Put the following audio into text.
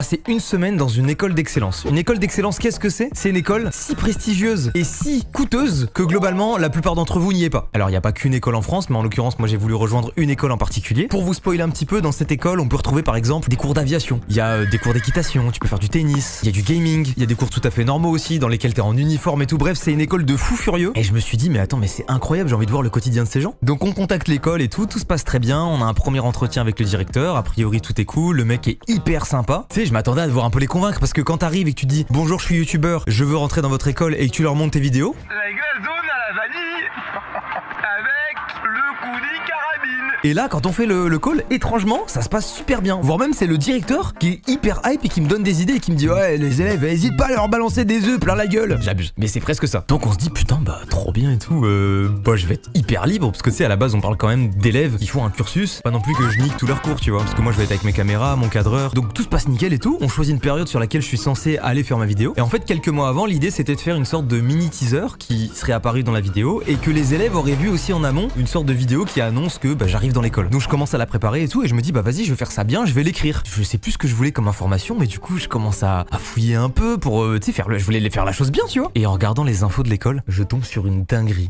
C'est une semaine dans une école d'excellence. Une école d'excellence, qu'est-ce que c'est? C'est une école si prestigieuse et si coûteuse que globalement, la plupart d'entre vous n'y est pas. Alors, il n'y a pas qu'une école en France, mais en l'occurrence, moi j'ai voulu rejoindre une école en particulier. Pour vous spoiler un petit peu, dans cette école, on peut retrouver par exemple des cours d'aviation. Il y a des cours d'équitation, tu peux faire du tennis, il y a du gaming, il y a des cours tout à fait normaux aussi, dans lesquels t'es en uniforme et tout. Bref, c'est une école de fous furieux. Et je me suis dit, mais attends, mais c'est incroyable, j'ai envie de voir le quotidien de ces gens. Donc on contacte l'école et tout se passe très bien. On a un premier entretien avec le directeur. A priori, tout est cool. Le mec est hyper sympa. Tu sais, je m'attendais à devoir un peu les convaincre parce que quand t'arrives et que tu dis bonjour, je suis youtubeur, je veux rentrer dans votre école et que tu leur montres tes vidéos. La glaçonne à la vanille avec le coulis carabine. Et là, quand on fait le call, étrangement, ça se passe super bien. Voire même, c'est le directeur qui est hyper hype et qui me donne des idées et qui me dit ouais, les élèves, hésite pas à leur balancer des œufs plein la gueule. J'abuse, mais c'est presque ça. Donc on se dit putain, bah trop bien et tout. Bah je vais être hyper libre parce que tu sais, à la base, on parle quand même d'élèves qui font un cursus. Pas non plus que je nique tous leurs cours, tu vois. Parce que moi, je vais être avec mes caméras, mon cadreur. Donc tout se passe nickel et tout. On choisit une période sur laquelle je suis censé aller faire ma vidéo. Et en fait, quelques mois avant, l'idée c'était de faire une sorte de mini teaser qui serait apparu dans la vidéo et que les élèves auraient vu aussi en amont une sorte de vidéo qui annonce que bah, j'arrive dans l'école. Donc je commence à la préparer et tout et je me dis bah vas-y, je vais faire ça bien, je vais l'écrire. Je sais plus ce que je voulais comme information, mais du coup je commence à fouiller un peu pour tu sais je voulais faire la chose bien, tu vois. Et en regardant les infos de l'école, je tombe sur une dinguerie.